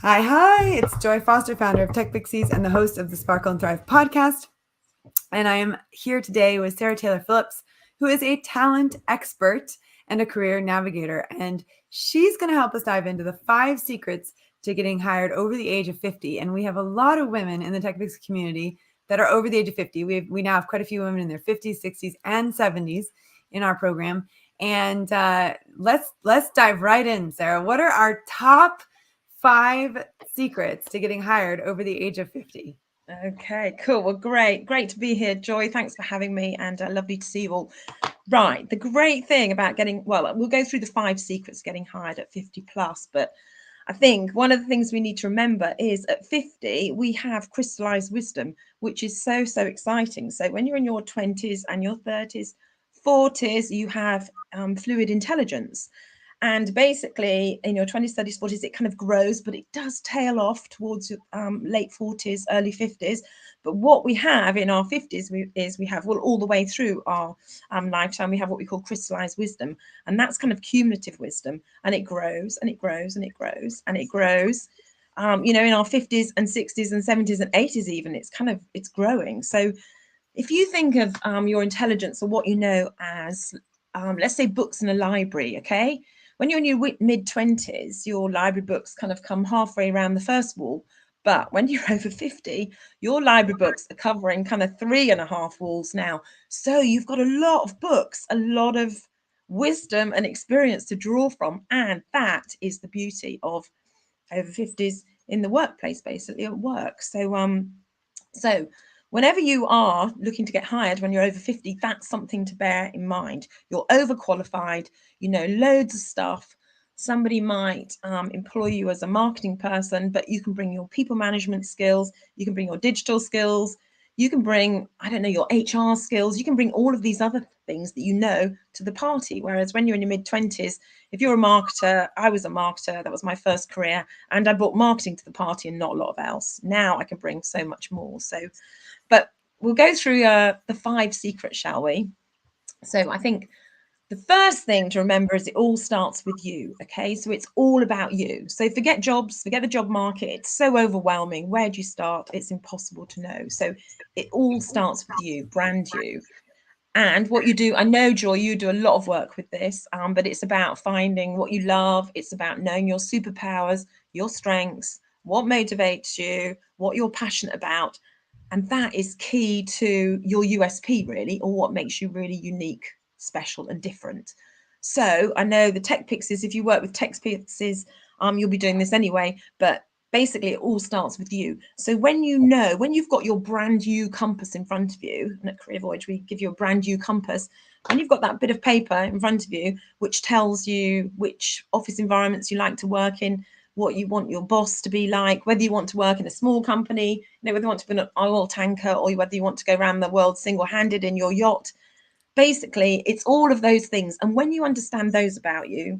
Hi, it's Joy Foster, founder of Tech Pixies and the host of the Sparkle and Thrive podcast. And I am here today with Sarah Taylor Phillips, who is a talent expert and a career navigator. And she's going to help us dive into the 5 secrets to getting hired over the age of 50. And we have a lot of women in the Tech Pixie community that are over the age of 50. We now have quite a few women in their 50s, 60s, and 70s in our program. And let's dive right in, Sarah. What are our top 5 secrets to getting hired over the age of 50? Okay, cool. Well, great to be here, Joy. Thanks for having me, and lovely to see you all. Right, the great thing about we'll go through the 5 secrets getting hired at 50 plus, but I think one of the things we need to remember is at 50, we have crystallized wisdom, which is so exciting. So when you're in your 20s and your 30s, 40s, you have fluid intelligence. And basically, in your 20s, 30s, 40s, it kind of grows, but it does tail off towards late 40s, early 50s. But what we have in our 50s we have, well, all the way through our lifetime, we have what we call crystallized wisdom. And that's kind of cumulative wisdom. And it grows and it grows and it grows and it grows. In our 50s and 60s and 70s and 80s, even, it's growing. So if you think of your intelligence or what you know as, let's say, books in a library, okay? When you're in your mid 20s, your library books kind of come halfway around the first wall. But when you're over 50, your library books are covering kind of 3.5 walls now. So you've got a lot of books, a lot of wisdom and experience to draw from. And that is the beauty of over 50s in the workplace, basically at work. So whenever you are looking to get hired when you're over 50, that's something to bear in mind. You're overqualified, you know loads of stuff. Somebody might employ you as a marketing person, but you can bring your people management skills, you can bring your digital skills, you can bring, I don't know, your HR skills, you can bring all of these other things that you know to the party. Whereas when you're in your mid 20s, if you're a marketer, I was a marketer, that was my first career, and I brought marketing to the party and not a lot of else. Now I can bring so much more. But we'll go through the 5 secrets, shall we? So I think the first thing to remember is it all starts with you. Okay, so it's all about you. So forget jobs, forget the job market. It's so overwhelming. Where do you start? It's impossible to know. So it all starts with you, brand you. And what you do, I know, Joy, you do a lot of work with this, but it's about finding what you love. It's about knowing your superpowers, your strengths, what motivates you, what you're passionate about. And that is key to your USP, really, or what makes you really unique, special, and different. So I know the Tech Pixies, if you work with Tech Pixies, you'll be doing this anyway, but basically it all starts with you. So when you've got your brand new compass in front of you, and at Career Voyage we give you a brand new compass, and you've got that bit of paper in front of you which tells you which office environments you like to work in, what you want your boss to be like, whether you want to work in a small company, whether you want to be an oil tanker, or whether you want to go around the world single-handed in your yacht. Basically, it's all of those things. And when you understand those about you,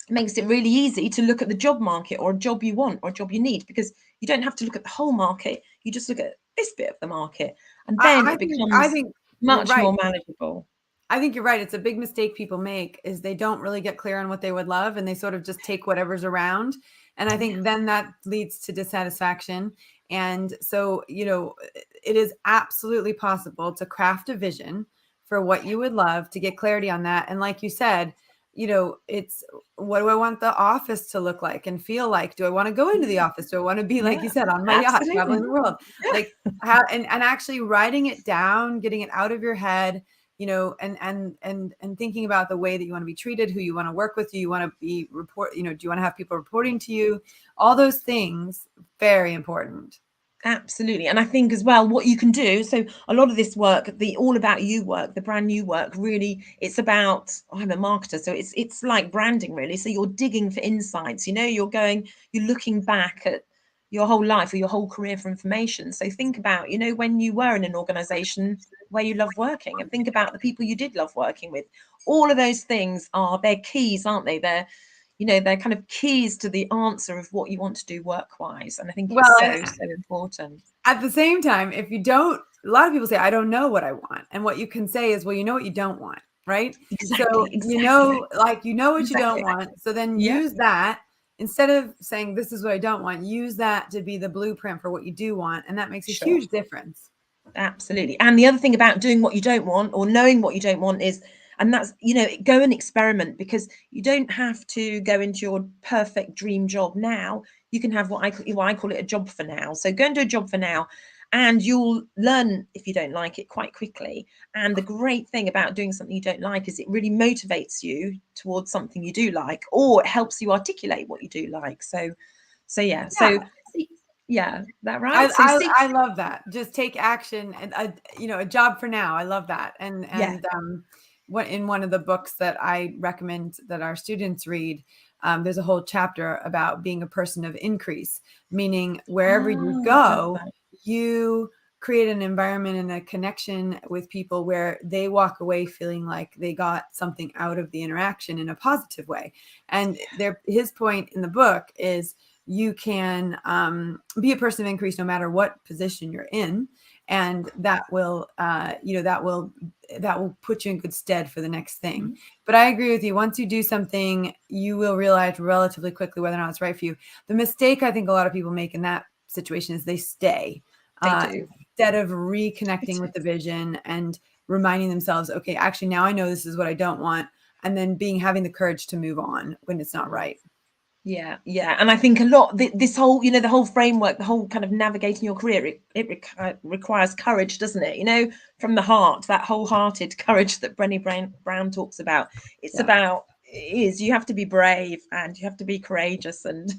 it makes it really easy to look at the job market or a job you want or a job you need, because you don't have to look at the whole market. You just look at this bit of the market, and then I it think I becomes think you're much right. more manageable. I think you're right. It's a big mistake people make is they don't really get clear on what they would love and they sort of just take whatever's around. And I Yeah, think then that leads to dissatisfaction. And so, it is absolutely possible to craft a vision for what you would love, to get clarity on that. And like you said, it's what do I want the office to look like and feel like? Do I want to go into the office? Do I want to be, like you yeah, said, on my yacht, absolutely. traveling the world? Like how, and actually writing it down, getting it out of your head, and thinking about the way that you want to be treated, who you want to work with, do you want to do you want to have people reporting to you? All those things, very important. Absolutely. And I think as well, what you can do, so a lot of this work, the all about you work, the brand new work, really, it's about, I'm a marketer, so it's like branding, really. So you're digging for insights, you're looking back at your whole life or your whole career for information. So think about, when you were in an organization where you love working, and think about the people you did love working with. All of those things they're keys, aren't they? They're kind of keys to the answer of what you want to do work wise. And I think Well, it's and so important. at the same time, if you don't, a lot of people say, I don't know what I want. And what you can say is, well, you know what you don't want, right? So, Exactly, exactly, like, what you don't exactly. want. So then Yeah, use that instead of saying this is what I don't want, use that to be the blueprint for what you do want. And that makes a Sure. huge difference. Absolutely. And the other thing about doing what you don't want, or knowing what you don't want, is, and that's, go and experiment, because you don't have to go into your perfect dream job now. You can have what I call it a job for now. So go and do a job for now, and you'll learn if you don't like it quite quickly. And the great thing about doing something you don't like is it really motivates you towards something you do like, or it helps you articulate what you do like. So yeah. So yeah, that right? So see, I love that. Just take action, and a job for now. I love that. yeah. What in one of the books that I recommend that our students read, there's a whole chapter about being a person of increase, meaning wherever you go, you create an environment and a connection with people where they walk away feeling like they got something out of the interaction in a positive way. And his point in the book is, you can be a person of increase no matter what position you're in, and that will that will put you in good stead for the next thing. Mm-hmm. But I agree with you. Once you do something, you will realize relatively quickly whether or not it's right for you. The mistake I think a lot of people make in that situation is they stay. They do. Instead of reconnecting with the vision and reminding themselves, okay, actually now I know this is what I don't want, and then having the courage to move on when it's not right. Yeah. And I think a lot, this whole, the whole framework, the whole kind of navigating your career, it requires courage, doesn't it? From the heart, that wholehearted courage that Brené Brown talks about. It's about, you have to be brave, and you have to be courageous, and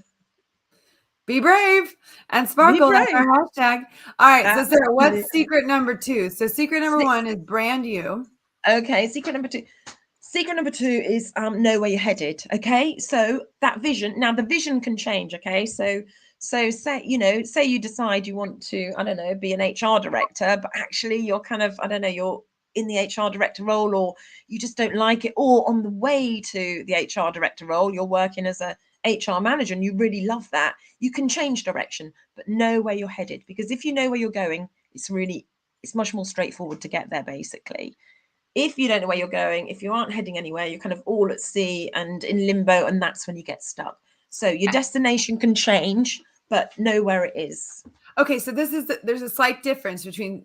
be brave and sparkle. That's our hashtag. All right. Absolutely. So Sarah, what's secret number 2? So secret number 1 is brand you. Okay. Secret number 2 is know where you're headed. Okay, so that vision, now the vision can change. Okay, so say you decide you want to, I don't know, be an HR director, but actually you're kind of, I don't know, you're in the HR director role, or you just don't like it, or on the way to the HR director role you're working as a HR manager and you really love that. You can change direction, but know where you're headed, because if you know where you're going, it's much more straightforward to get there, basically. If you don't know where you're going, if you aren't heading anywhere, you're kind of all at sea and in limbo, and that's when you get stuck. So your destination can change, but know where it is. Okay, so there's a slight difference between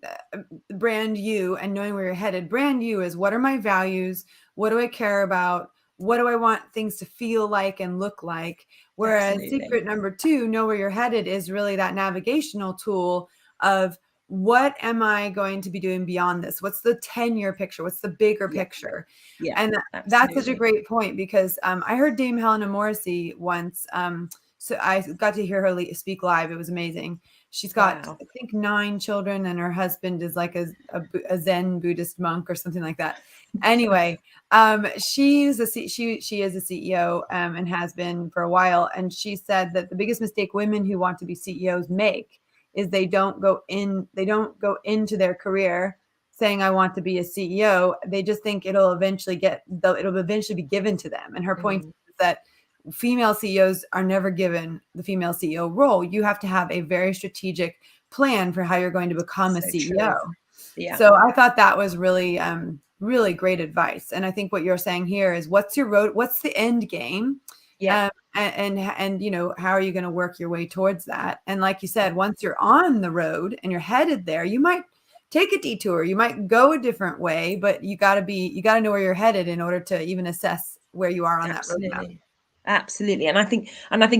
brand you and knowing where you're headed. Brand you is, what are my values? What do I care about? What do I want things to feel like and look like? Whereas Absolutely. Secret number 2, know where you're headed, is really that navigational tool of, what am I going to be doing beyond this? What's the 10-year picture? What's the bigger picture? Yeah, and that's such a great point, because I heard Dame Helena Morrissey once. So I got to hear her speak live. It was amazing. She's got, I think, 9 children, and her husband is like a Zen Buddhist monk or something like that. Anyway, she is a CEO and has been for a while. And she said that the biggest mistake women who want to be CEOs make is they don't go into their career saying, I want to be a CEO. They just think it'll eventually be given to them. And her point is that female CEOs are never given the female CEO role. You have to have a very strategic plan for how you're going to become a CEO. Yeah. So I thought that was really, really great advice. And I think what you're saying here is, what's your road? What's the end game? Yeah. And how are you going to work your way towards that? And like you said, once you're on the road and you're headed there, you might take a detour, you might go a different way, but you got to know where you're headed in order to even assess where you are on that roadmap. Absolutely. And I think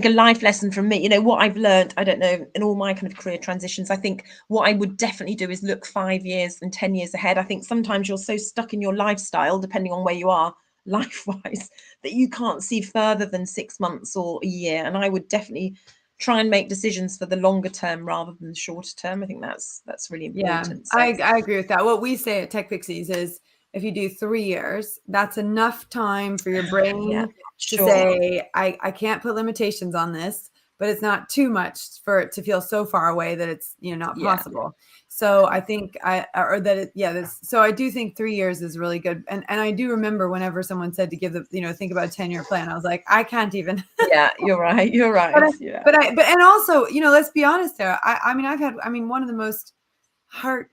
a life lesson from me, what I've learned, I don't know, in all my kind of career transitions, I think what I would definitely do is look 5 years and 10 years ahead. I think sometimes you're so stuck in your lifestyle, depending on where you are life-wise, that you can't see further than 6 months or a year. And I would definitely try and make decisions for the longer term rather than the shorter term. I think that's really important. Yeah, so I agree with that. What we say at Tech Pixies is, if you do 3 years, that's enough time for your brain to say, I can't put limitations on this, but it's not too much for it to feel so far away that it's not possible. So I think so I do think 3 years is really good. And I do remember whenever someone said to give think about a 10-year plan, I was like, I can't even. Yeah, you're right. But and also, let's be honest there. One of the most heart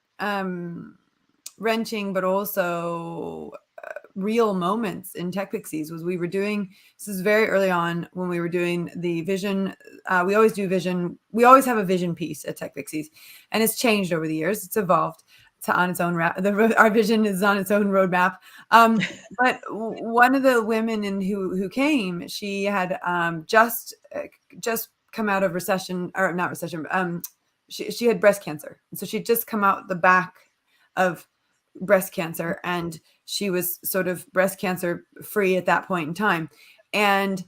wrenching, but also real moments in Tech Pixies was we were doing, this is very early on when we were doing the vision. We always do vision. We always have a vision piece at Tech Pixies, and it's changed over the years. It's evolved to on its own. Our vision is on its own roadmap. But one of the women who came, she had just come out of recession, or not recession. She had breast cancer, so she'd just come out the back of breast cancer, and she was sort of breast cancer free at that point in time. And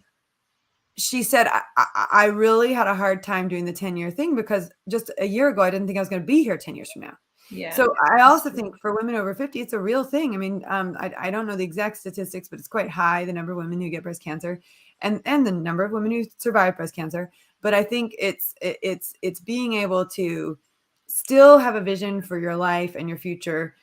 she said, I really had a hard time doing the 10-year thing, because just a year ago, I didn't think I was going to be here 10 years from now. Yeah. So I also think for women over 50, it's a real thing. I mean, I don't know the exact statistics, but it's quite high, the number of women who get breast cancer and the number of women who survive breast cancer. But I think it's being able to still have a vision for your life and your future,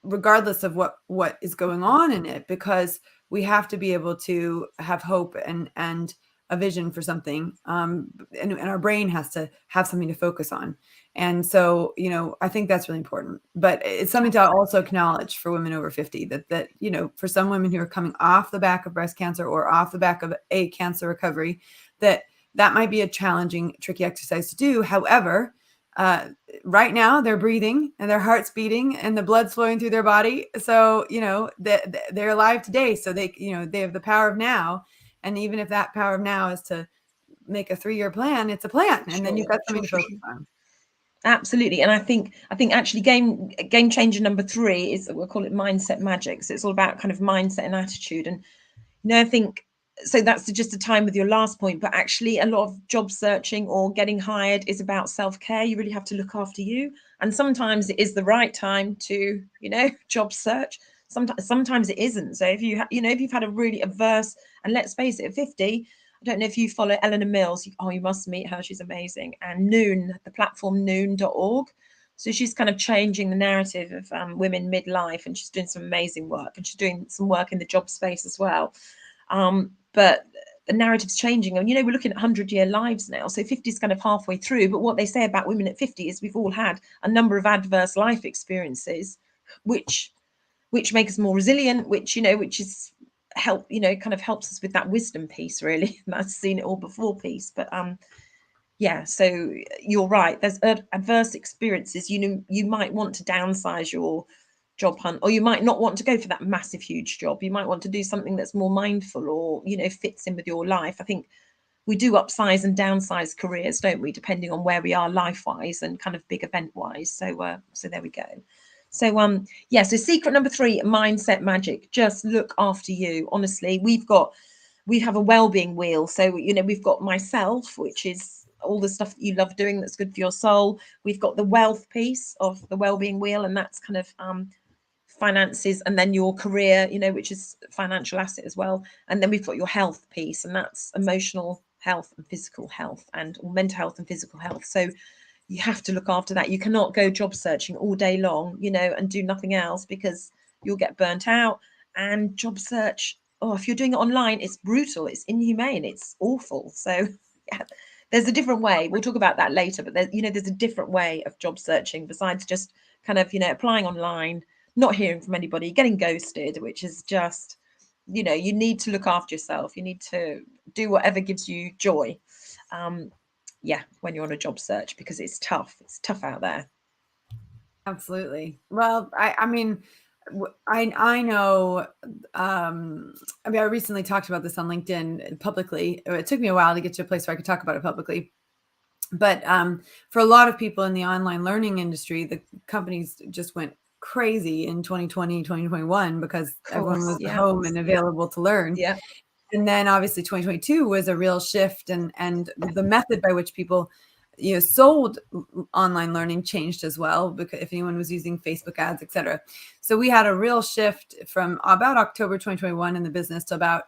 regardless of what is going on in it, because we have to be able to have hope and a vision for something, and our brain has to have something to focus on. And so, I think that's really important. But it's something to also acknowledge for women over 50, that for some women who are coming off the back of breast cancer or off the back of a cancer recovery, that might be a challenging, tricky exercise to do. However, right now they're breathing and their heart's beating and the blood's flowing through their body. So, they're alive today. So they have the power of now. And even if that power of now is to make a 3-year plan, it's a plan. And then you've got something to focus on. Absolutely. And I think actually game changer number 3 is, we'll call it mindset magic. So it's all about kind of mindset and attitude. And, I think, so that's just a time with your last point, but actually a lot of job searching or getting hired is about self-care. You really have to look after you. And sometimes it is the right time to, job search. Sometimes it isn't. So if if you've had a really adverse, and let's face it, at 50, I don't know if you follow Eleanor Mills. You must meet her. She's amazing. And Noon, the platform noon.org. So she's kind of changing the narrative of women midlife, and she's doing some amazing work, and she's doing some work in the job space as well. But the narrative's changing, and we're looking at 100-year lives now. So 50 is kind of halfway through. But what they say about women at 50 is we've all had a number of adverse life experiences, which make us more resilient, which is kind of helps us with that wisdom piece, really. I've seen it all before piece. But so you're right, there's adverse experiences. You might want to downsize your job hunt, or you might not want to go for that massive huge job. You might want to do something that's more mindful, or fits in with your life. I think we do upsize and downsize careers, don't we, depending on where we are life wise and kind of big event wise. So there we go. So so secret number 3, mindset magic. Just look after you. Honestly, we have a well-being wheel. So we've got myself, which is all the stuff that you love doing that's good for your soul. We've got the wealth piece of the well-being wheel, and that's kind of finances, and then your career, which is financial asset as well. And then we've got your health piece, and that's emotional health and physical health, and mental health and physical health. So you have to look after that. You cannot go job searching all day long, and do nothing else, because you'll get burnt out. And job search, if you're doing it online, it's brutal, it's inhumane, it's awful. So yeah, there's a different way. We'll talk about that later, but there's a different way of job searching besides just kind of, applying online, not hearing from anybody, getting ghosted, which is just, you need to look after yourself. You need to do whatever gives you joy. When you're on a job search, because it's tough out there. Absolutely. Well, I mean, I know, I recently talked about this on LinkedIn publicly. It took me a while to get to a place where I could talk about it publicly. But for a lot of people in the online learning industry, the companies just went crazy in 2020, 2021, because everyone was home and available to learn. Yeah. And then obviously 2022 was a real shift, and the method by which people sold online learning changed as well, because if anyone was using Facebook ads, etc. So we had a real shift from about October 2021 in the business to about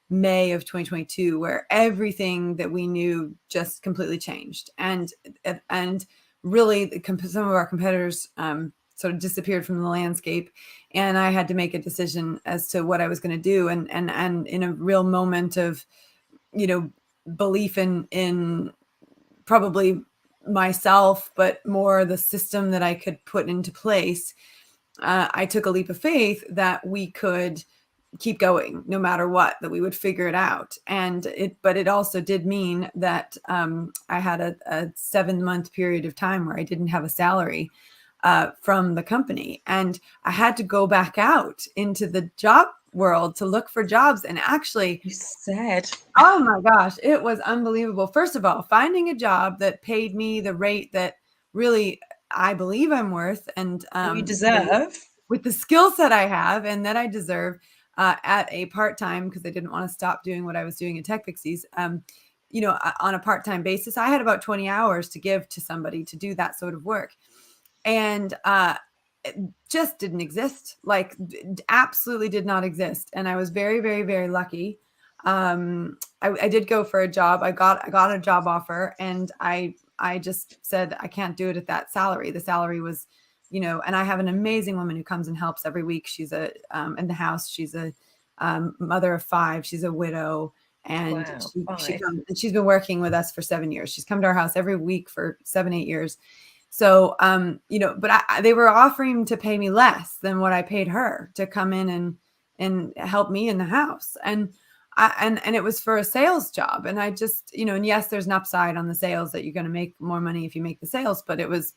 May of 2022, where everything that we knew just completely changed, and really some of our competitors sort of disappeared from the landscape, and I had to make a decision as to what I was going to do, and in a real moment of belief in probably myself, but more the system that I could put into place. I took a leap of faith that we could keep going no matter what, that we would figure it out. But it also did mean that I had a 7-month period of time where I didn't have a salary from the company. And I had to go back out into the job world to look for jobs. And actually, You said, oh my gosh, it was unbelievable. First of all, finding a job that paid me the rate that really I believe I'm worth, and you deserve. with the skill set I have and that I deserve, at a part-time, because I didn't want to stop doing what I was doing at Tech Pixies. On a part-time basis, I had about 20 hours to give to somebody to do that sort of work. And it just didn't exist. Like, absolutely did not exist. And I was very, very, very lucky. I did go for a job. I got a job offer, and I just said I can't do it at that salary. The salary was, and I have an amazing woman who comes and helps every week. She's in the house. She's a mother of 5. She's a widow, and Wow, she's been working with us for 7 years. She's come to our house every week for 7-8 years. So, but they were offering to pay me less than what I paid her to come in and help me in the house. And it was for a sales job. And I just, and yes, there's an upside on the sales that you're going to make more money if you make the sales, but it was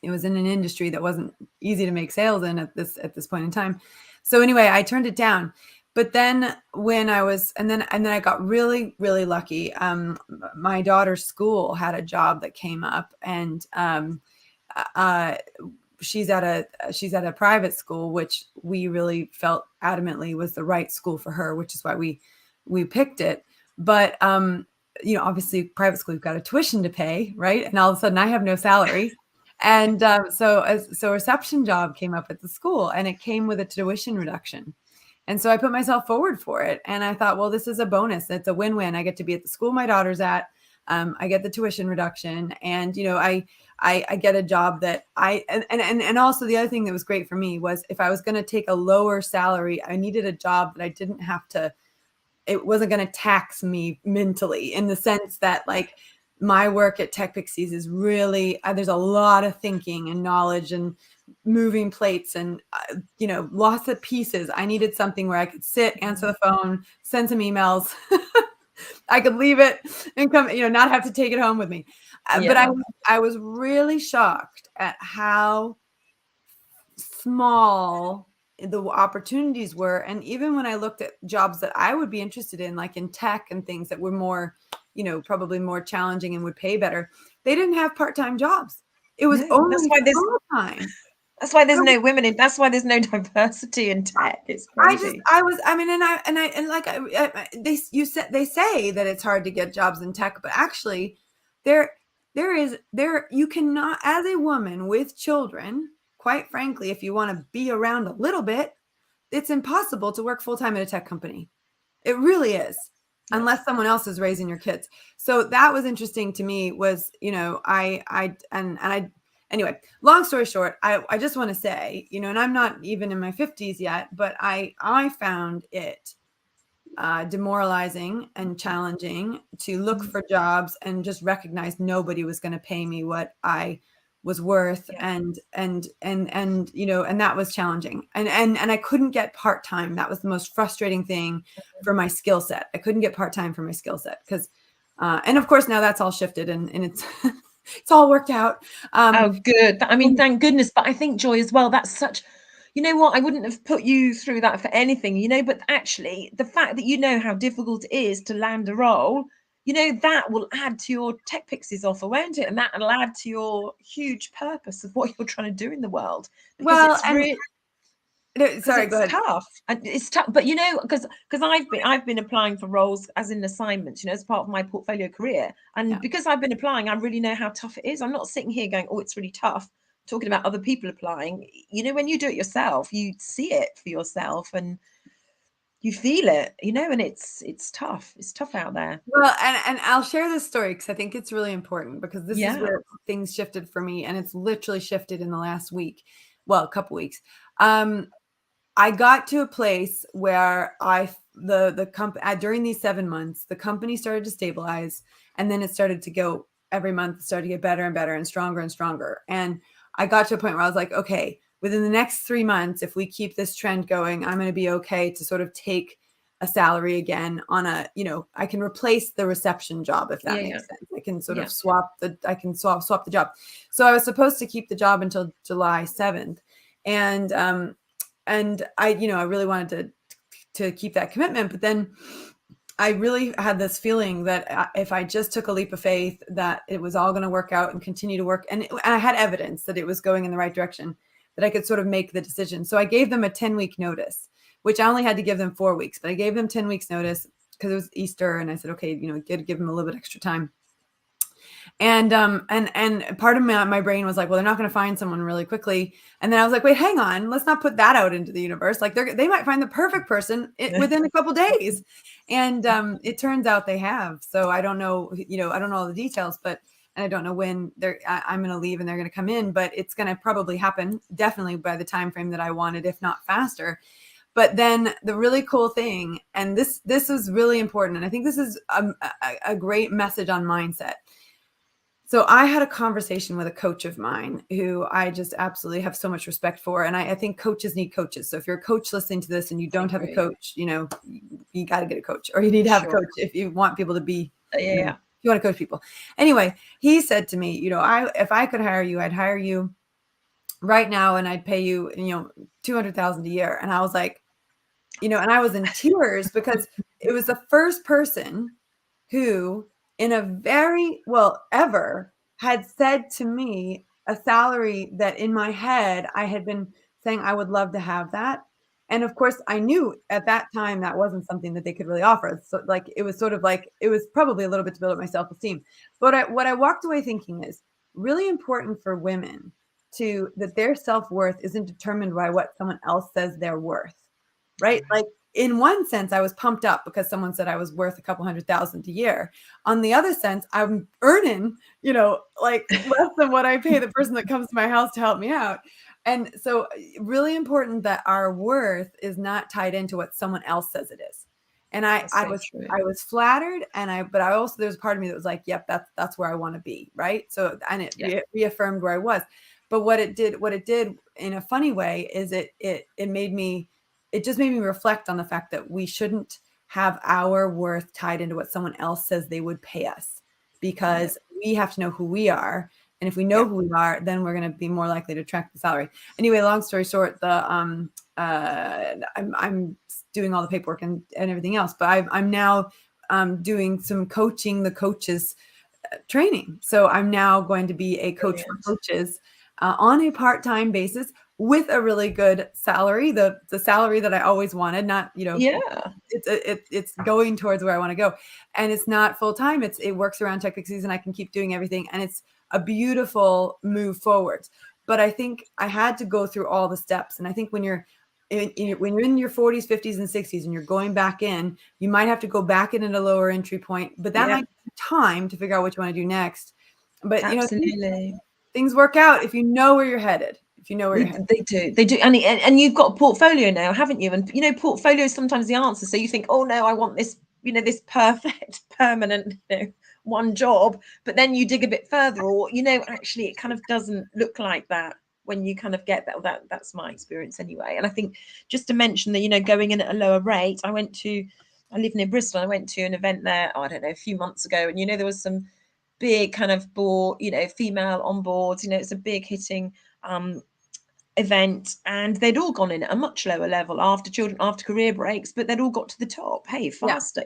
in an industry that wasn't easy to make sales in at this point in time. So anyway, I turned it down. But then when and then I got really, really lucky. My daughter's school had a job that came up, and she's at a private school, which we really felt adamantly was the right school for her, which is why we picked it. But obviously, private school, you've got a tuition to pay, right? And all of a sudden, I have no salary. And so a reception job came up at the school, and it came with a tuition reduction. And so I put myself forward for it. And I thought, well, this is a bonus. It's a win-win. I get to be at the school my daughter's at. I get the tuition reduction, and I get a job that and also the other thing that was great for me was, if I was going to take a lower salary, I needed a job that I didn't have to. It wasn't going to tax me mentally, in the sense that, like, my work at Tech Pixies is really, there's a lot of thinking and knowledge and moving plates and, lots of pieces. I needed something where I could sit, answer the phone, send some emails. I could leave it and come, not have to take it home with me. But I was really shocked at how small the opportunities were. And even when I looked at jobs that I would be interested in, like in tech and things that were more, probably more challenging and would pay better, they didn't have part-time jobs. It was only full-time. That's why there's no women in. That's why there's no diversity in tech. It's crazy. They say that it's hard to get jobs in tech, but actually, you cannot, as a woman with children, quite frankly, if you want to be around a little bit, it's impossible to work full-time at a tech company. It really is, unless someone else is raising your kids. So that was interesting to me. Was, anyway, long story short, I just want to say, and I'm not even in my 50s yet, but I found it demoralizing and challenging to look for jobs and just recognize nobody was going to pay me what I was worth. And that was challenging. And I couldn't get part-time. That was the most frustrating thing for my skill set. I couldn't get part-time for my skill set because, and of course now that's all shifted and it's, it's all worked out. Oh, good. I mean, thank goodness. But I think, Joy, as well, that's such, you know what, I wouldn't have put you through that for anything, but actually the fact that you know how difficult it is to land a role, that will add to your Tech Pixies offer, won't it? And that will add to your huge purpose of what you're trying to do in the world. Because sorry, go ahead. Tough. And it's tough, but because I've been applying for roles as in assignments, as part of my portfolio career, and because I've been applying, I really know how tough it is. I'm not sitting here going, "Oh, it's really tough," talking about other people applying. When you do it yourself, you see it for yourself and you feel it, and it's tough. It's tough out there. Well, and I'll share this story because I think it's really important, because this is where things shifted for me, and it's literally shifted in the last week. Well, a couple weeks. I got to a place where the company, during these 7 months, the company started to stabilize, and then it started to go every month, started to get better and better and stronger and stronger. And I got to a point where I was like, okay, within the next 3 months, if we keep this trend going, I'm going to be okay to sort of take a salary again on a, I can replace the reception job, if that makes sense. I can sort of swap the job. So I was supposed to keep the job until July 7th. And I really wanted to keep that commitment, but then I really had this feeling that if I just took a leap of faith, that it was all going to work out and continue to work. And I had evidence that it was going in the right direction, that I could sort of make the decision. So I gave them a 10-week notice, which I only had to give them 4 weeks, but I gave them 10 weeks notice because it was Easter. And I said, okay, give them a little bit extra time. And part of my brain was like, well, they're not going to find someone really quickly. And then I was like, wait, hang on, let's not put that out into the universe. Like they might find the perfect person within a couple days. And it turns out they have. So I don't know, I don't know all the details, but and I don't know when I'm going to leave and they're going to come in, but it's going to probably happen definitely by the time frame that I wanted, if not faster. But then the really cool thing, and this is really important, and I think this is a great message on mindset. So I had a conversation with a coach of mine who I just absolutely have so much respect for. And I think coaches need coaches. So if you're a coach listening to this and you don't have a coach, you got to get a coach, or you need to have a coach if you want people to be, if you want to coach people. Anyway, he said to me, if I could hire you, I'd hire you right now and I'd pay you, $200,000 a year. And I was like, and I was in tears because it was the first person who in a very ever had said to me a salary that in my head I had been saying I would love to have that. And of course I knew at that time that wasn't something that they could really offer. So it was sort of like, it was probably a little bit to build up my self-esteem. But what I walked away thinking is really important for women that their self-worth isn't determined by what someone else says they're worth, right? Like, in one sense, I was pumped up because someone said I was worth a couple $100,000 a year. On the other sense, I'm earning, like less than what I pay the person that comes to my house to help me out. And so really important that our worth is not tied into what someone else says it is. And I was flattered, but I also, there's a part of me that was like, yep, that's where I want to be. Right. So, and it reaffirmed where I was. But what it did in a funny way is it just made me reflect on the fact that we shouldn't have our worth tied into what someone else says they would pay us, because we have to know who we are. And if we know who we are, then we're going to be more likely to attract the salary. Anyway, long story short, I'm doing all the paperwork and everything else, but I'm now doing some coaching the coaches training. So I'm now going to be a coach for coaches on a part-time basis, with a really good salary, the salary that I always wanted, not, it's going towards where I want to go. And it's not full time. It works around Tech Pixies and I can keep doing everything. And it's a beautiful move forward. But I think I had to go through all the steps. And I think when you're in your 40s, 50s, and 60s, and you're going back in, you might have to go back in at a lower entry point, but that might take time to figure out what you want to do next. But absolutely, things work out if you know where you're headed. If you know where you're headed. They do. And you've got a portfolio now, haven't you? And portfolio is sometimes the answer. So you think, oh no, I want this, this perfect, permanent, one job. But then you dig a bit further, or actually it kind of doesn't look like that when you kind of get that. That's my experience anyway. And I think just to mention that, going in at a lower rate, I live near Bristol. I went to an event there, I don't know, a few months ago, and there was some big kind of board, female on boards. It's a big hitting event, and they'd all gone in at a much lower level after career breaks, but they'd all got to the top faster.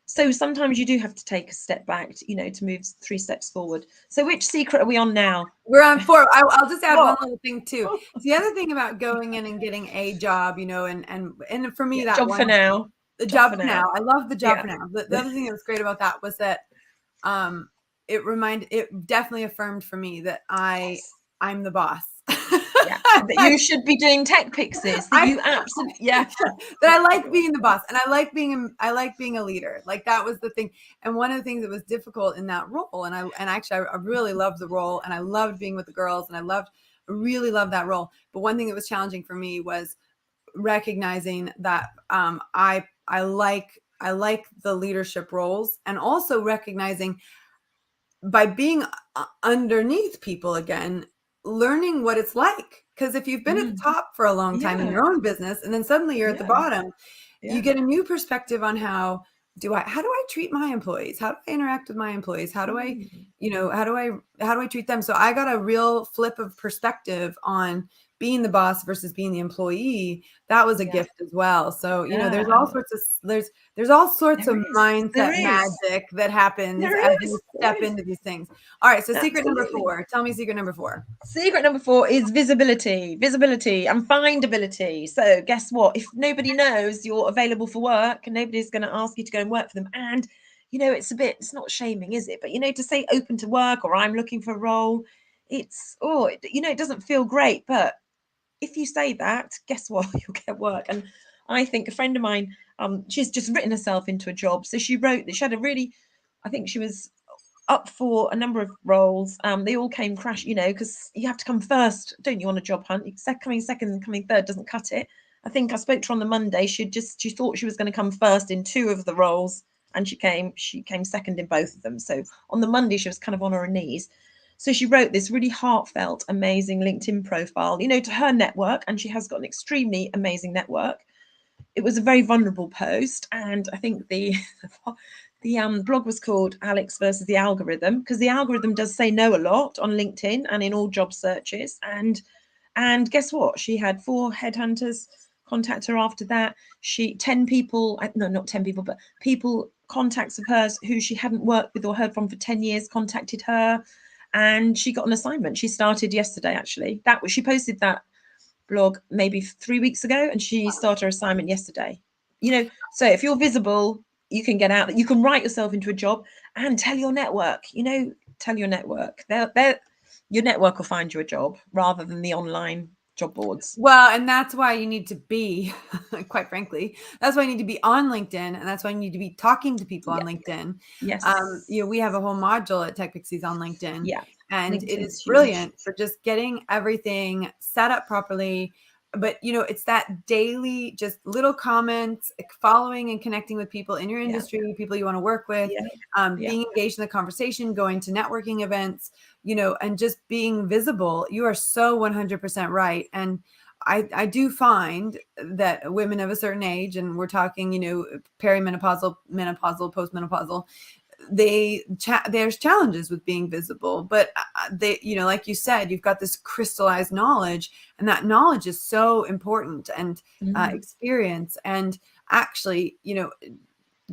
So sometimes you do have to take a step back to move 3 steps forward. So which secret are we on now? We're on 4. I'll just add one little thing too. The other thing about going in and getting a job, and for me, that job for now, the job for now. I love the job for now. The other thing that was great about that was that it definitely affirmed for me that I'm the boss. That you should be doing Tech Pixies. That I like being the boss, and I like being a leader. Like, that was the thing. And one of the things that was difficult in that role, and I really loved the role, and I loved being with the girls, and I really loved that role. But one thing that was challenging for me was recognizing that I like the leadership roles, and also recognizing by being underneath people again, learning what it's like Because if you've been at the top for a long time in Yeah. your own business, and then suddenly you're at the Yeah. bottom, you Yeah. get a new perspective on how do I treat my employees? How do I interact with my employees? How do I, how do I treat them? So I got a real flip of perspective on being the boss versus being the employee. That was a Yeah. gift as well. So, there's Yeah. all sorts of there's all sorts There of is. There mindset is. magic that happens There as is. you There step is. into these things. All right, so secret number Absolutely. 4. Tell me secret number 4. Secret number 4 is visibility and findability. So guess what? If nobody knows you're available for work, and nobody's going to ask you to go and work for them. And it's not shaming, is it? But to say open to work or I'm looking for a role, it doesn't feel great. But if you say that, guess what? You'll get work. And I think a friend of mine, she's just written herself into a job. So she wrote that she had a really, I think she was up for a number of roles. They all came crash, because you have to come first, don't you, on a job hunt? Coming second and coming third doesn't cut it. I think I spoke to her on the Monday. She thought she was going to come first in 2 of the roles, and she came second in both of them. So on the Monday, she was kind of on her knees. So she wrote this really heartfelt, amazing LinkedIn profile, to her network, and she has got an extremely amazing network. It was a very vulnerable post, and I think the the blog was called Alex versus the algorithm, because the algorithm does say no a lot on LinkedIn and in all job searches. And guess what? She had 4 headhunters contact her after that. 10 people, no, not 10 people, but people, contacts of hers who she hadn't worked with or heard from for 10 years contacted her, and she got an assignment. She started yesterday, actually. She posted that blog maybe 3 weeks ago, and she started her assignment yesterday. So if you're visible, you can get out, you can write yourself into a job and tell your network. Tell your network. Your network will find you a job rather than the online job boards. Well, and that's why you need to be, quite frankly, that's why you need to be on LinkedIn, and that's why you need to be talking to people on Yeah. LinkedIn. Yes. We have a whole module at Tech Pixies on LinkedIn, Yeah. and it LinkedIn's is huge. brilliant for just getting everything set up properly. But it's that daily, just little comments, following and connecting with people in your Yeah. industry, people you want to work with, Yeah. Yeah. being engaged in the conversation, going to networking events, and just being visible. You are so 100% right. And I do find that women of a certain age, and we're talking, perimenopausal, menopausal, postmenopausal, there's challenges with being visible, but they, like you said, you've got this crystallized knowledge, and that knowledge is so important, and experience, and actually,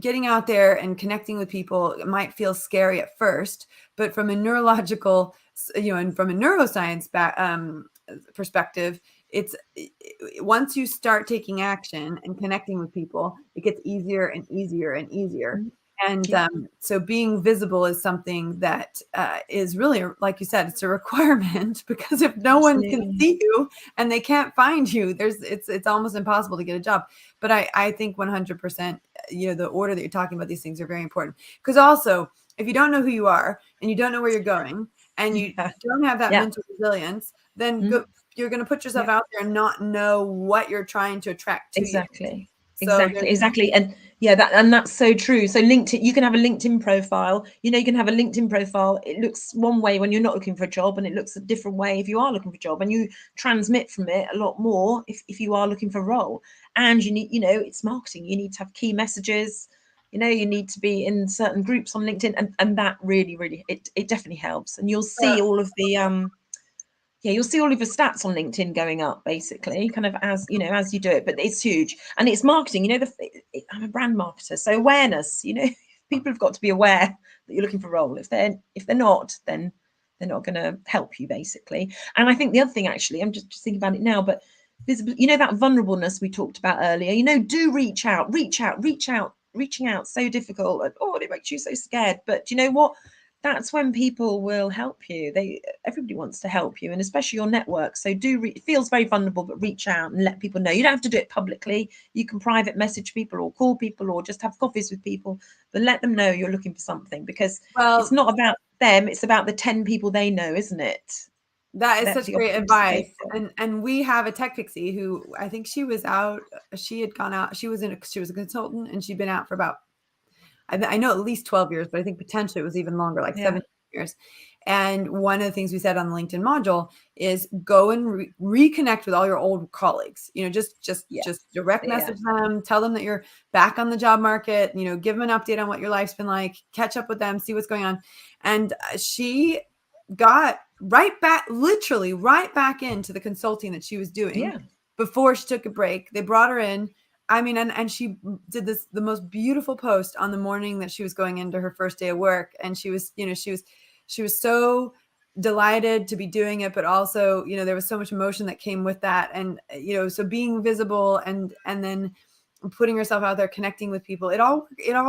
getting out there and connecting with people might feel scary at first, but from a neurological, and from a neuroscience perspective, it's once you start taking action and connecting with people, it gets easier and easier and easier. And Yeah. so being visible is something that is really, like you said, it's a requirement, because if no one can Absolutely. see you and they can't find you, it's almost impossible to get a job. But I think 100%, the order that you're talking about these things are very important, because also, if you don't know who you are and you don't know where you're going and you Yeah. don't have that Yeah. mental resilience, then Mm. you're going to put yourself Yeah. out there and not know what you're trying to attract to you. Exactly. So Exactly. And yeah, that's so true. So LinkedIn, you can have a LinkedIn profile. You can have a LinkedIn profile. It looks one way when you're not looking for a job, and it looks a different way if you are looking for a job, and you transmit from it a lot more if you are looking for a role. And you need, it's marketing. You need to have key messages. You need to be in certain groups on LinkedIn, and that really, really, it definitely helps. And you'll see all of the you'll see all of your stats on LinkedIn going up, basically, kind of as you do it. But it's huge, and it's marketing. I'm a brand marketer, so awareness. People have got to be aware that you're looking for a role. If they're not, then they're not going to help you, basically. And I think the other thing, actually, I'm just thinking about it now, but visible. That vulnerableness we talked about earlier. Do reach out. Reaching out, so difficult, and it makes you so scared. But do you know what? That's when people will help you. Everybody wants to help you, and especially your network. So it feels very vulnerable, but reach out and let people know. You don't have to do it publicly. You can private message people or call people or just have coffees with people, but let them know you're looking for something, because it's not about them. It's about the 10 people they know, isn't it? that is That's such the great opportunity advice. they've got. And we have a tech pixie who, I think she was out, she had gone out, she was a consultant, and she'd been out for about, I know, at least 12 years, but I think potentially it was even longer, like Yeah. 17 years. And one of the things we said on the LinkedIn module is go and reconnect with all your old colleagues. Just direct message them, tell them that you're back on the job market, give them an update on what your life's been like, catch up with them, see what's going on. And she got literally right back into the consulting that she was doing before she took a break. They brought her in. I mean, and she did the most beautiful post on the morning that she was going into her first day of work. And she was so delighted to be doing it, but also, there was so much emotion that came with that. And, so being visible and then putting herself out there, connecting with people, it all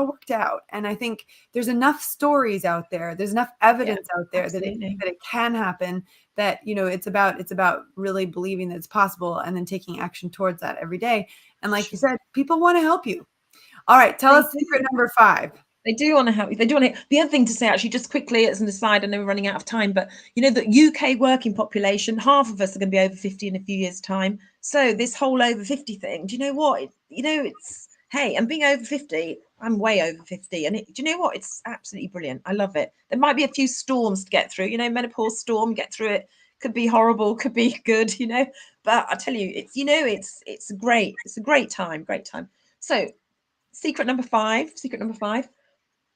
worked out. And I think there's enough stories out there. There's enough evidence out there that it can happen, that, it's about really believing that it's possible and then taking action towards that every day. And like you said, people want to help you. All right. Tell us secret number 5. They do want to help you. They do want to. The other thing to say, actually, just quickly as an aside, I know we're running out of time, but the UK working population, half of us are going to be over 50 in a few years' time. So this whole over 50 thing, do you know what? It's, hey, and being over 50, I'm way over 50. And do you know what? It's absolutely brilliant. I love it. There might be a few storms to get through, menopause storm, get through it. Could be horrible, could be good, but I tell you, it's great. It's a great time. So secret number five,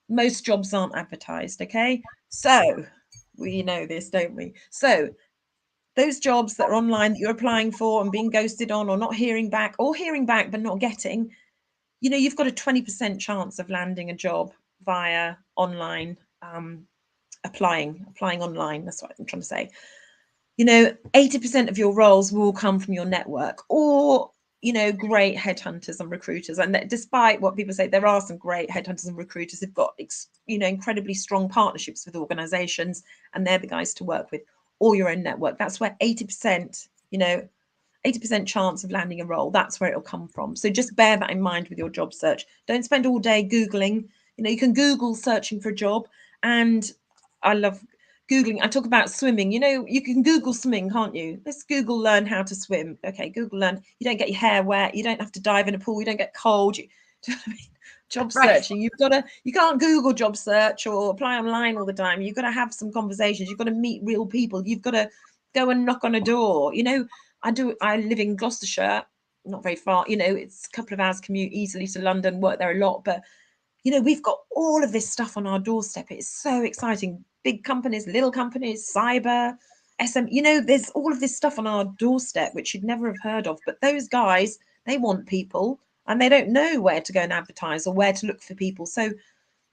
most jobs aren't advertised. Okay. So we know this, don't we? So those jobs that are online that you're applying for and being ghosted on, or not hearing back, or hearing back but not getting, you've got a 20% chance of landing a job via online, applying online. That's what I'm trying to say. 80% of your roles will come from your network, or great headhunters and recruiters. And that, despite what people say, there are some great headhunters and recruiters who've got incredibly strong partnerships with organizations, and they're the guys to work with, or your own network. That's where 80% chance of landing a role, that's where it'll come from. So just bear that in mind with your job search. Don't spend all day Googling. You can Google searching for a job, and I love Googling. I talk about swimming. You can Google swimming, can't you? Let's Google learn how to swim. Okay, Google learn. You don't get your hair wet. You don't have to dive in a pool. You don't get cold. Do you know what I mean? Job searching. You can't Google job search or apply online all the time. You've got to have some conversations. You've got to meet real people. You've got to go and knock on a door. I live in Gloucestershire, not very far. It's a couple of hours commute easily to London, work there a lot. But, we've got all of this stuff on our doorstep. It's so exciting. Big companies, little companies, cyber, SM, there's all of this stuff on our doorstep, which you'd never have heard of. But those guys, they want people, and they don't know where to go and advertise or where to look for people. So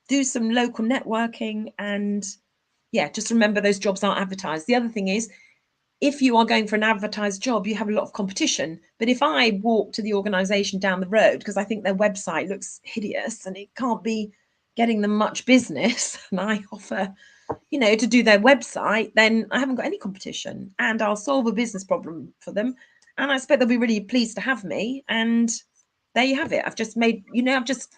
do some local networking, and just remember those jobs aren't advertised. The other thing is, if you are going for an advertised job, you have a lot of competition. But if I walk to the organization down the road, because I think their website looks hideous and it can't be getting them much business, and I offer, to do their website, then I haven't got any competition, and I'll solve a business problem for them. And I expect they'll be really pleased to have me. And there you have it. I've just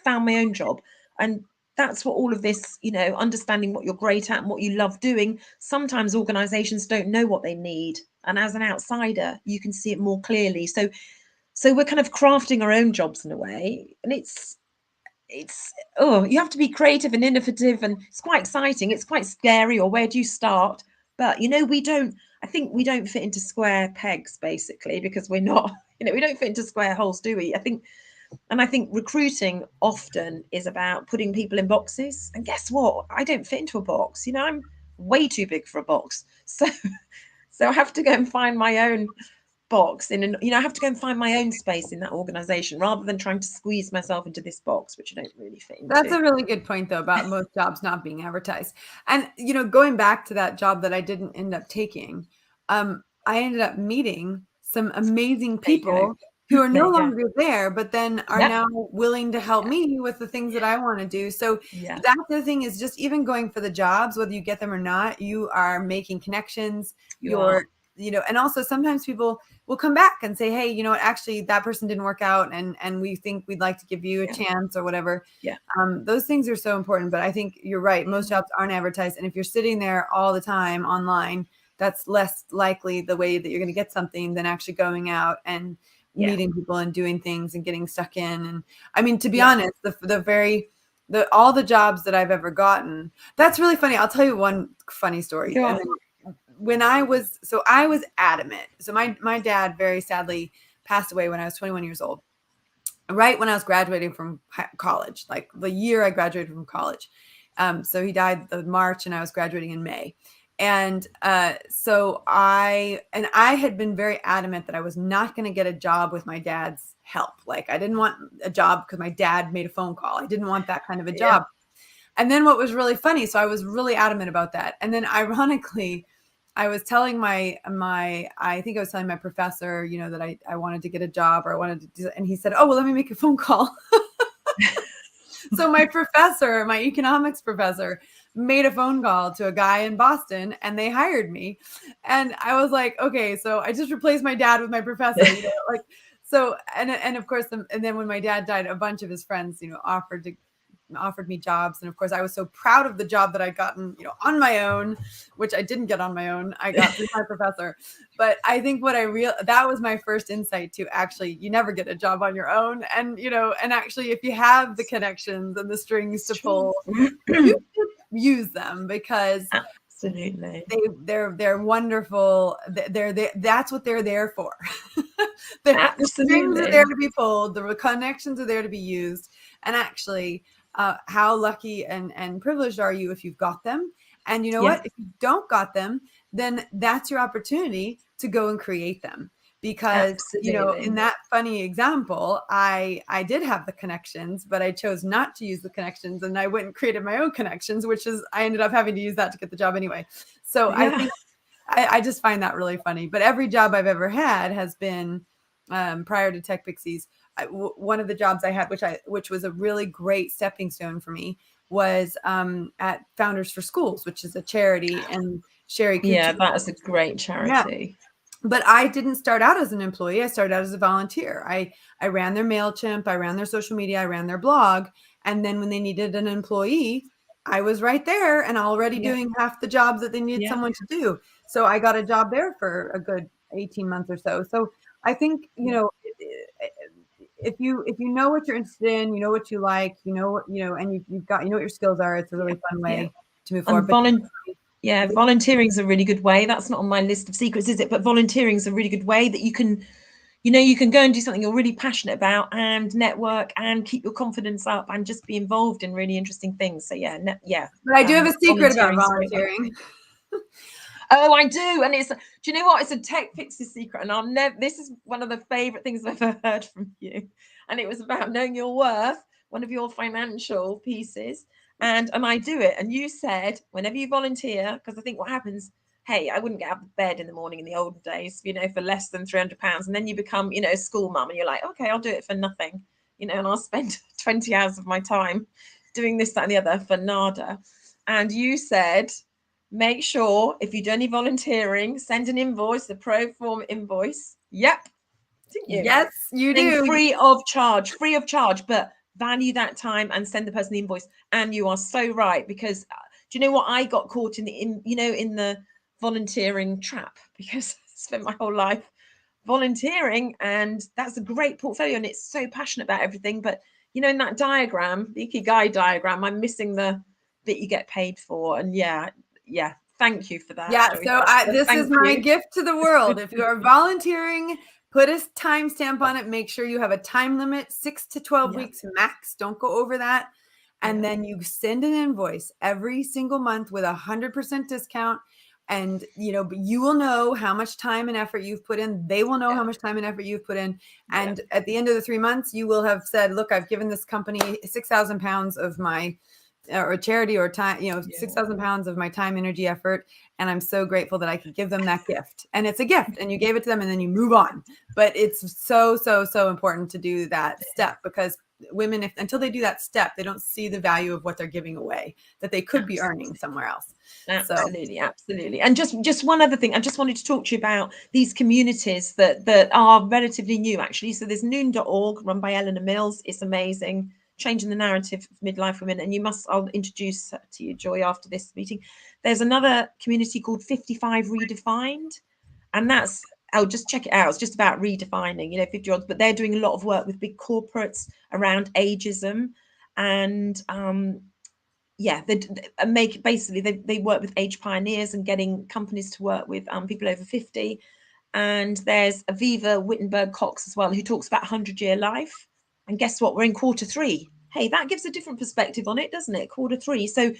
found my own job. And that's what all of this, understanding what you're great at and what you love doing. Sometimes organizations don't know what they need. And as an outsider, you can see it more clearly. So we're kind of crafting our own jobs in a way. And you have to be creative and innovative, and it's quite exciting. It's quite scary. Or where do you start? But, I think we don't fit into square pegs, basically, because we're not, we don't fit into square holes, do we? I think recruiting often is about putting people in boxes. And guess what? I don't fit into a box. I'm way too big for a box. So I have to go and find my own box I have to go and find my own space in that organization, rather than trying to squeeze myself into this box, which I don't really fit into. That's a really good point, though, about most jobs not being advertised. And, going back to that job that I didn't end up taking, I ended up meeting some amazing people who are no longer there, but then are now willing to help me with the things that I want to do. So that's the thing, is just even going for the jobs, whether you get them or not, you are making connections. And also sometimes people will come back and say, hey, actually that person didn't work out, and we think we'd like to give you a chance or whatever. Those things are so important. But I think you're right. Most jobs aren't advertised. And if you're sitting there all the time online, that's less likely the way that you're going to get something than actually going out and meeting people and doing things and getting stuck in. And I mean, to be honest, the very all the jobs that I've ever gotten. That's really funny. I'll tell you one funny story. Go And on. then when I was adamant. So my dad very sadly passed away when I was 21 years old, right when I was graduating from college, like the year I graduated from college. So he died in March, and I was graduating in May. And so I had been very adamant that I was not going to get a job with my dad's help. Like, I didn't want a job because my dad made a phone call. I didn't want that kind of a Yeah. job. And then what was really funny, so I was really adamant about that. And then ironically, I was telling I think I was telling my professor, that I wanted to get a job, or I wanted to do, and he said, "Oh, well, let me make a phone call." So my professor, my economics professor, made a phone call to a guy in Boston, and they hired me. And I was like, okay, so I just replaced my dad with my professor, like, so, and of course, and then when my dad died, a bunch of his friends, offered me jobs. And of course, I was so proud of the job that I'd gotten, on my own, which I didn't get on my own. I got through my professor. But I think that was my first insight to, actually, you never get a job on your own. And, and actually, if you have the connections and the strings to pull, you should use them, because Absolutely, they're wonderful. That's what they're there for. The strings are there to be pulled. The connections are there to be used. And actually, how lucky and privileged are you if you've got them? And you know what? If you don't got them, then that's your opportunity to go and create them. Because, in that funny example, I did have the connections, but I chose not to use the connections, and I went and created my own connections, which is, I ended up having to use that to get the job anyway. So I think I just find that really funny. But every job I've ever had has been, prior to Tech Pixies, one of the jobs I had, which was a really great stepping stone for me, was at Founders for Schools, which is a charity, and Sherry Kuchar. Yeah, that is a great charity. Yeah. But I didn't start out as an employee. I started out as a volunteer. I ran their MailChimp, I ran their social media, I ran their blog. And then when they needed an employee, I was right there and already doing half the jobs that they needed someone to do. So I got a job there for a good 18 months or so. So I think, if you know what you're interested in, you know what you like, and you've got, what your skills are, it's a really fun way to move forward. Volunteering is a really good way. That's not on my list of secrets, is it? But volunteering is a really good way that you can, you can go and do something you're really passionate about, and network, and keep your confidence up, and just be involved in really interesting things. So But I do have a secret about volunteering. Oh, I do. And do you know what? It's a Tech Pixies secret. And I'll never, this is one of the favorite things I've ever heard from you. And it was about knowing your worth, one of your financial pieces. And I do it. And you said, whenever you volunteer, because I think what happens, hey, I wouldn't get out of bed in the morning in the olden days, for less than £300. And then you become, a school mum, and you're like, okay, I'll do it for nothing, and I'll spend 20 hours of my time doing this, that, and the other for nada. And you said, make sure if you do any volunteering, send an invoice, the pro form invoice. Yep. Didn't you? Yes, you do. Free of charge, but value that time and send the person the invoice. And you are so right, because do you know what? I got caught in the volunteering trap, because I spent my whole life volunteering, and that's a great portfolio, and it's so passionate about everything. But in that diagram, the Ikigai diagram, I'm missing the bit you get paid for. And thank you for that. Yeah, so this is my gift to the world. If you are volunteering, put a timestamp on it. Make sure you have a time limit, 6 to 12 weeks max. Don't go over that. And then you send an invoice every single month with 100% discount. And, you will know how much time and effort you've put in. They will know how much time and effort you've put in. And at the end of the 3 months, you will have said, look, I've given this company 6,000 pounds of my, or charity, or time, 6,000 pounds of my time, energy, effort. And I'm so grateful that I could give them that gift. And it's a gift, and you gave it to them, and then you move on. But it's so, so, so important to do that step, because women, until they do that step, they don't see the value of what they're giving away that they could be earning somewhere else. Absolutely. And just one other thing, I just wanted to talk to you about these communities that are relatively new, actually. So there's noon.org, run by Eleanor Mills. It's amazing, changing the narrative of midlife women. And I'll introduce to you, Joy, after this meeting. There's another community called 55 Redefined, and I'll just check it out. It's just about redefining, 50-year-olds, but they're doing a lot of work with big corporates around ageism. And yeah, they work with age pioneers and getting companies to work with people over 50. And there's Aviva Wittenberg Cox as well, who talks about 100-year life. And guess what? We're in quarter 3. Hey, that gives a different perspective on it, doesn't it? Quarter 3. So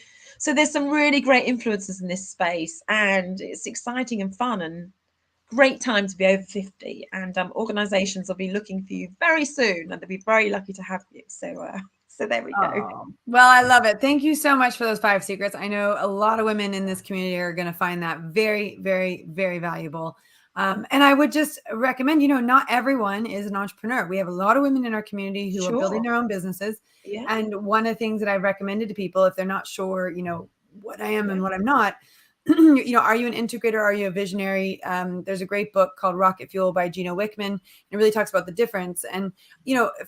there's some really great influences in this space, and it's exciting and fun and great time to be over 50. And organizations will be looking for you very soon, and they'll be very lucky to have you. So there we go. Oh, well, I love it. Thank you so much for those 5 secrets. I know a lot of women in this community are going to find that very, very, very valuable. And I would just recommend, not everyone is an entrepreneur. We have a lot of women in our community who are building their own businesses. Yeah. And one of the things that I've recommended to people, if they're not sure, what I am and what I'm not, are you an integrator? Are you a visionary? There's a great book called Rocket Fuel by Gino Wickman. It really talks about the difference. And,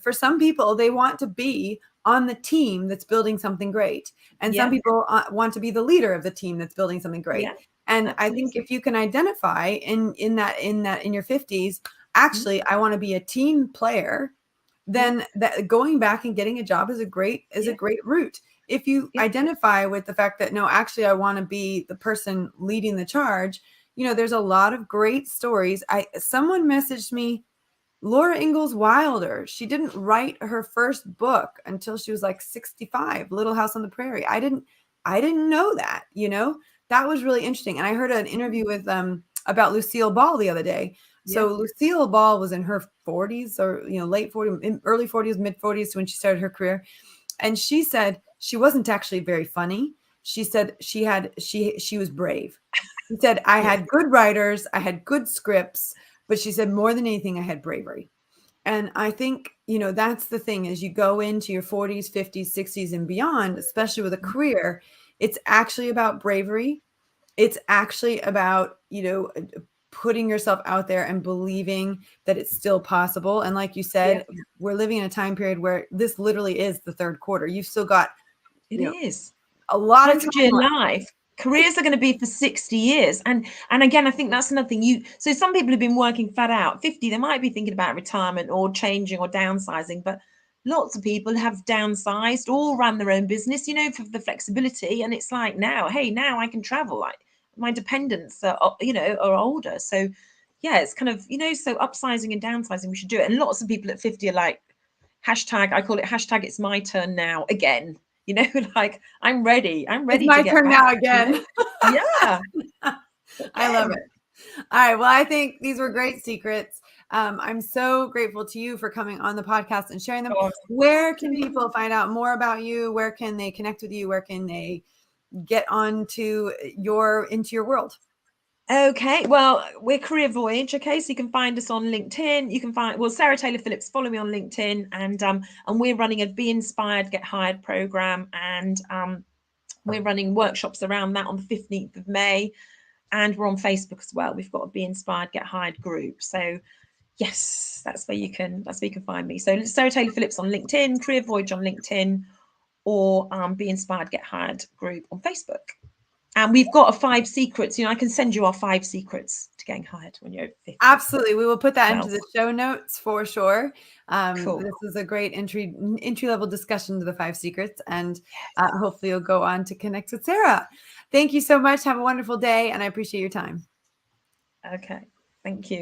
for some people, they want to be on the team that's building something great. And some people want to be the leader of the team that's building something great. Yeah, and absolutely. I think if you can identify in your 50s, actually, I want to be a team player, then that going back and getting a job is a great route. If you identify with the fact that, no, actually, I want to be the person leading the charge, there's a lot of great stories. Someone messaged me, Laura Ingalls Wilder. She didn't write her first book until she was like 65, Little House on the Prairie. I didn't know that, that was really interesting. And I heard an interview with about Lucille Ball the other day. So Lucille Ball was in her 40s or, late 40s, early 40s, mid 40s when she started her career. And she said she wasn't actually very funny. She said she was brave. She said, I had good writers, I had good scripts, but she said more than anything, I had bravery. And I think, that's the thing as you go into your 40s, 50s, 60s and beyond, especially with a career, it's actually about bravery. It's actually about, putting yourself out there and believing that it's still possible. And like you said, we're living in a time period where this literally is the third quarter. You've still got a lot of 100-year life. Careers are going to be for 60 years. And again, I think that's another thing. So some people have been working flat out. 50, they might be thinking about retirement or changing or downsizing, but lots of people have downsized or ran their own business, for the flexibility. And it's like now I can travel. Like my dependents are older. So it's kind of, so upsizing and downsizing, we should do it. And lots of people at 50 are like, I call it hashtag it's my turn now again. Like I'm ready. It's my to get turn back, now again. Yeah. I love it. All right. Well, I think these were great secrets. I'm so grateful to you for coming on the podcast and sharing them. Where can people find out more about you? Where can they connect with you? Where can they get into your world? Okay, well, we're Career Voyage. Okay, so you can find us on LinkedIn. You can find Sarah Taylor Phillips. Follow me on LinkedIn, and we're running a Be Inspired, Get Hired program, and we're running workshops around that on the 15th of May, and we're on Facebook as well. We've got a Be Inspired, Get Hired group. So yes, that's where you can find me. So Sarah Taylor Phillips on LinkedIn, Career Voyage on LinkedIn, or Be Inspired, Get Hired group on Facebook. And we've got a 5 secrets. I can send you our 5 secrets to getting hired when you're 50. Absolutely. We will put that into the show notes for sure. Cool. This is a great entry level discussion to the 5 secrets. And hopefully you'll go on to connect with Sarah. Thank you so much. Have a wonderful day. And I appreciate your time. Okay. Thank you.